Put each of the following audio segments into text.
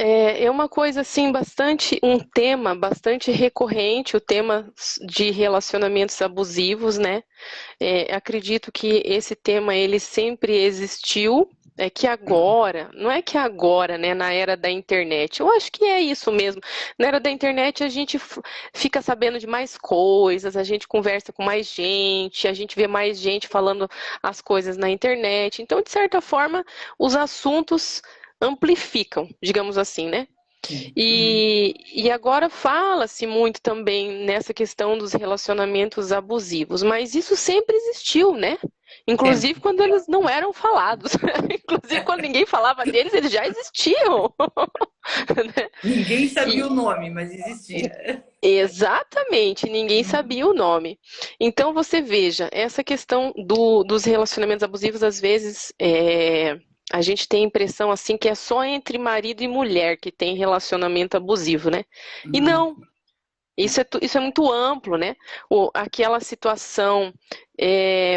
é uma coisa assim bastante, um tema bastante recorrente, o tema de relacionamentos abusivos, né? Acredito que esse tema ele sempre existiu, é que agora, não é que agora, né, na era da internet, eu acho que é isso mesmo. Na era da internet a gente fica sabendo de mais coisas, a gente conversa com mais gente, a gente vê mais gente falando as coisas na internet. Então, de certa forma, os assuntos amplificam, digamos assim, né? Sim. Uhum. E agora fala-se muito também nessa questão dos relacionamentos abusivos, mas isso sempre existiu, né? Inclusive Sempre. quando eles não eram falados. Inclusive quando ninguém falava deles, eles já existiam. Né? Ninguém sabia o E, nome, mas existia. exatamente, ninguém Uhum. sabia o nome. Então você veja, essa questão dos relacionamentos abusivos, às vezes, a gente tem a impressão assim que é só entre marido e mulher que tem relacionamento abusivo, né? E Uhum. não, isso é muito amplo, né? Aquela situação.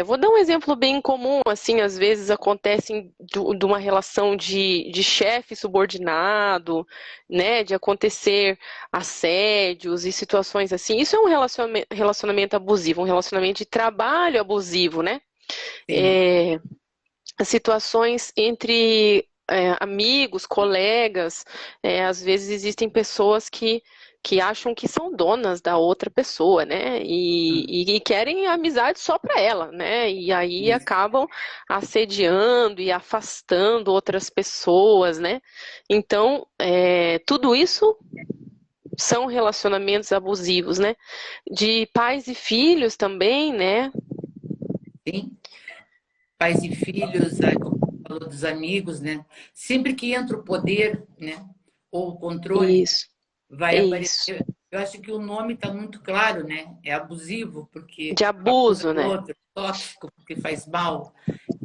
Vou dar um exemplo bem comum, assim, às vezes acontece de uma relação de chefe subordinado, né? De acontecer assédios e situações assim. Isso é um relacionamento abusivo, um relacionamento de trabalho abusivo, né? Sim. Situações entre amigos, colegas, às vezes existem pessoas que acham que são donas da outra pessoa, né? Uhum. E querem amizade só para ela, né? E aí Isso. acabam assediando e afastando outras pessoas, né? Então, tudo isso são relacionamentos abusivos, né? De pais e filhos também, né? Sim. Pais e filhos, aí, como você falou dos amigos, né? Sempre que entra o poder, né? Ou o controle, Isso, vai isso. aparecer. Eu acho que o nome está muito claro, né? É abusivo, porque De abusa abuso, do né? outro, tóxico, porque faz mal.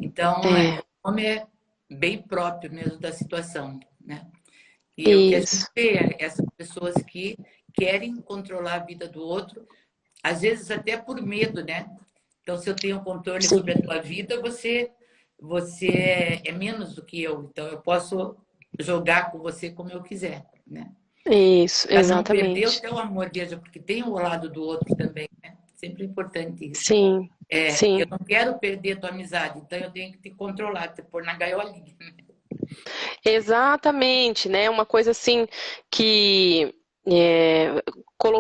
Então, É, o nome é bem próprio mesmo da situação, né? E o que a gente isso. vê é essas pessoas que querem controlar a vida do outro, às vezes até por medo, né? Então, se eu tenho controle Sim. sobre a tua vida, você é menos do que eu. Então, eu posso jogar com você como eu quiser, né? Isso, Para não perder o exatamente. teu amor, veja, porque tem o lado do outro também, né? Sempre importante isso. Sim, Eu sim. não quero perder a tua amizade, então eu tenho que te controlar, te pôr na gaiolinha. Exatamente, né? Uma coisa assim que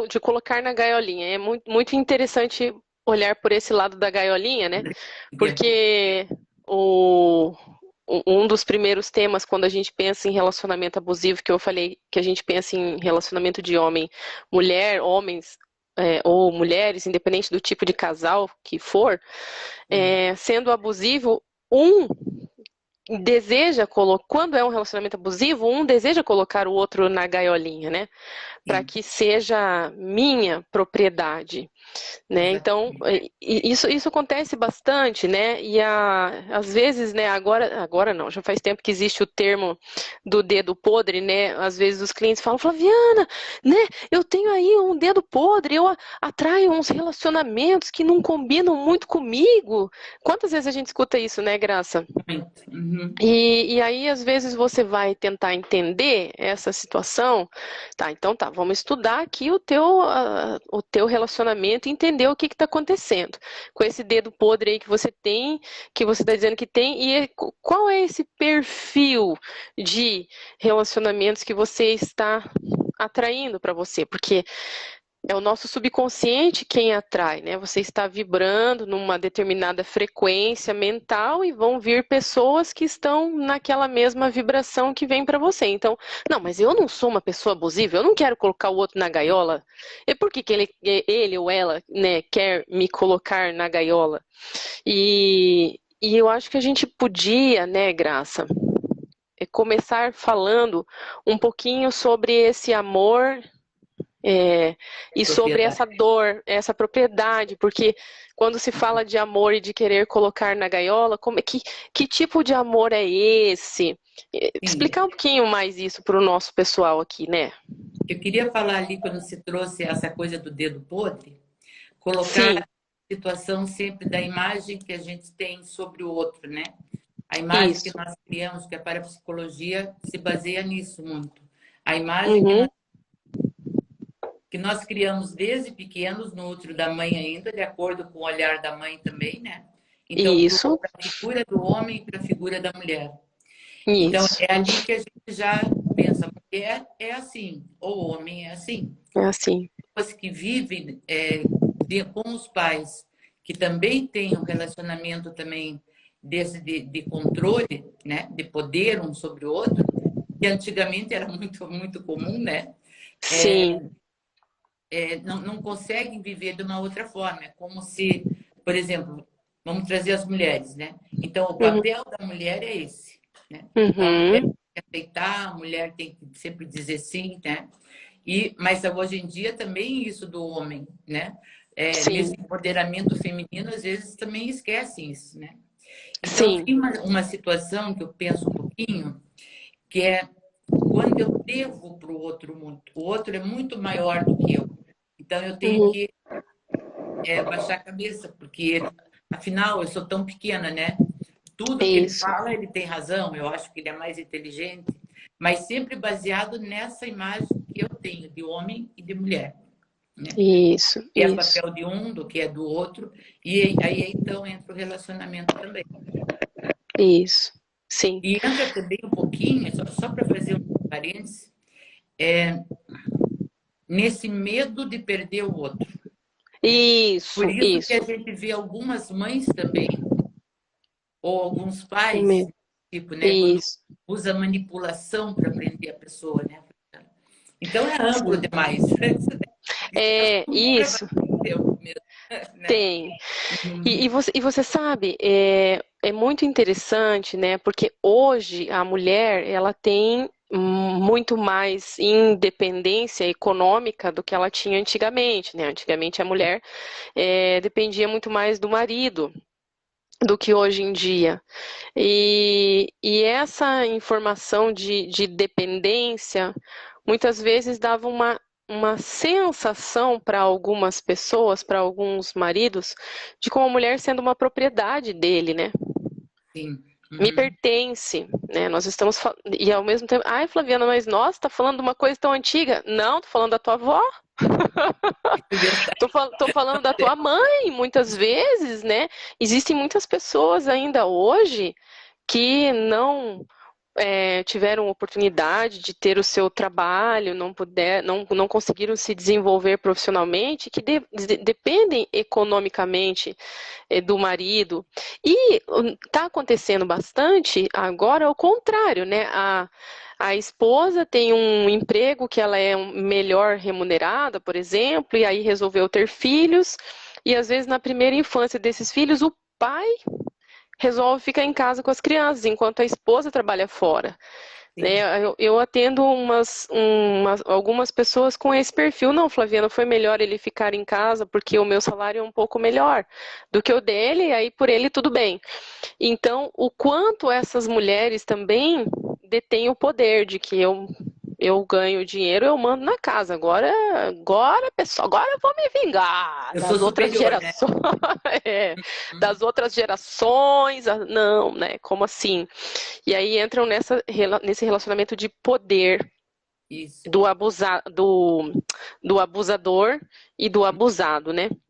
de colocar na gaiolinha. É muito, muito interessante olhar por esse lado da gaiolinha, né? Que é bom. Porque o, um dos primeiros temas quando a gente pensa em relacionamento abusivo, que eu falei que a gente pensa em relacionamento de homem, mulher, homens, ou mulheres, independente do tipo de casal que for, sendo abusivo, um deseja colocar, quando é um relacionamento abusivo, um deseja colocar o outro na gaiolinha, né? Para Sim, que seja minha propriedade, né? Então, exatamente. isso acontece bastante, né? Às vezes, né, agora não, já faz tempo que existe o termo do dedo podre, né? Às vezes os clientes falam, Flaviana, né, eu tenho aí um dedo podre, eu atraio uns relacionamentos que não combinam muito comigo. Quantas vezes a gente escuta isso, né, Graça? Muito. Uhum. E aí, às vezes, você vai tentar entender essa situação. Tá, então tá, vamos estudar aqui o teu relacionamento e entender o que está acontecendo. Com esse dedo podre aí que você tem, que você está dizendo que tem, qual é esse perfil de relacionamentos que você está atraindo para você? Porque é o nosso subconsciente quem atrai, né? Você está vibrando numa determinada frequência mental e vão vir pessoas que estão naquela mesma vibração que vem para você. Então, não, mas eu não sou uma pessoa abusiva, eu não quero colocar o outro na gaiola. E por que que ele ou ela, né, quer me colocar na gaiola? E eu acho que a gente podia, né, Graça, começar falando um pouquinho sobre esse amor é, e sobre Propriedade. essa dor, essa propriedade, porque quando se fala de amor e de querer colocar na gaiola, que tipo de amor é esse? Sim, Explicar um pouquinho mais isso para o nosso pessoal aqui, né? eu queria falar ali quando se trouxe essa coisa do dedo podre, colocar Sim, a situação sempre da imagem que a gente tem sobre o outro, né? A imagem que isso. nós criamos, que a parapsicologia se baseia nisso muito. A imagem Uhum. que nós criamos desde pequenos no útero da mãe ainda, de acordo com o olhar da mãe também, né? Então, para Isso, a figura do homem e para a figura da mulher. Então, isso. é ali que a gente já pensa, mulher é assim, ou homem é assim. É assim. Pessoas que vivem com os pais, que também têm um relacionamento também desse de controle, né? De poder um sobre o outro, que antigamente era muito comum, né? Sim. Não conseguem viver de uma outra forma. É como se, por exemplo, vamos trazer as mulheres, né? Então, o Uhum. papel da mulher é esse, né? Então, a mulher Uhum. tem que aceitar, a mulher tem que sempre dizer sim, né? Mas hoje em dia também isso do homem, né? Sim. Nesse empoderamento feminino, às vezes também esquecem isso, né? Então, Sim. tem uma situação que eu penso um pouquinho, que é quando eu devo para o outro muito. O outro é muito maior do que eu. Então, eu tenho Uhum. que baixar a cabeça, porque, afinal, eu sou tão pequena, né? Tudo que ele Isso. fala, ele tem razão. Eu acho que ele é mais inteligente, mas sempre baseado nessa imagem que eu tenho de homem e de mulher, né? Isso. Que é o Isso. papel de um, do que é do outro, e aí então entra o relacionamento também. Isso. Sim. E entra também um pouquinho, só para fazer um parênteses, nesse medo de perder o outro, né? Por Isso. isso que a Isso. gente vê algumas mães também, ou alguns pais, Me- tipo, né, quando Isso. usa manipulação para prender a pessoa, né? Então é amplo Sim. demais. Esse É, assunto é isso. bastante tempo mesmo, né? Tem. E você sabe, é muito interessante, né? Porque hoje a mulher, ela tem muito mais independência econômica do que ela tinha antigamente, né? Antigamente a mulher dependia muito mais do marido do que hoje em dia. E essa informação de dependência muitas vezes dava uma sensação para algumas pessoas, para alguns maridos, de como a mulher sendo uma propriedade dele, né? Sim. Me Uhum. pertence, né? Nós estamos e ao mesmo tempo, ai, Flaviana, mas nossa, tá falando de uma coisa tão antiga? Não, tô falando da tua avó. É verdade. Tô falando da tua mãe, muitas vezes, né? Existem muitas pessoas ainda hoje que não tiveram oportunidade de ter o seu trabalho, não conseguiram se desenvolver profissionalmente, que dependem economicamente do marido. E está acontecendo bastante agora o contrário, né? A esposa tem um emprego que ela é melhor remunerada, por exemplo, e aí resolveu ter filhos, e às vezes na primeira infância desses filhos, o pai resolve ficar em casa com as crianças, enquanto a esposa trabalha fora. Sim. Né? Eu atendo algumas pessoas com esse perfil. Não, Flaviana, foi melhor ele ficar em casa porque o meu salário é um pouco melhor do que o dele, e aí por ele tudo bem. Então, o quanto essas mulheres também detêm o poder de que eu ganho dinheiro, eu mando na casa. Agora, pessoal, agora eu vou me vingar Eu sou das outras superior, né? gerações. É, Uhum. das outras gerações. Não, né? Como assim? E aí entram nesse relacionamento de poder Isso. do abusador e do abusado, né?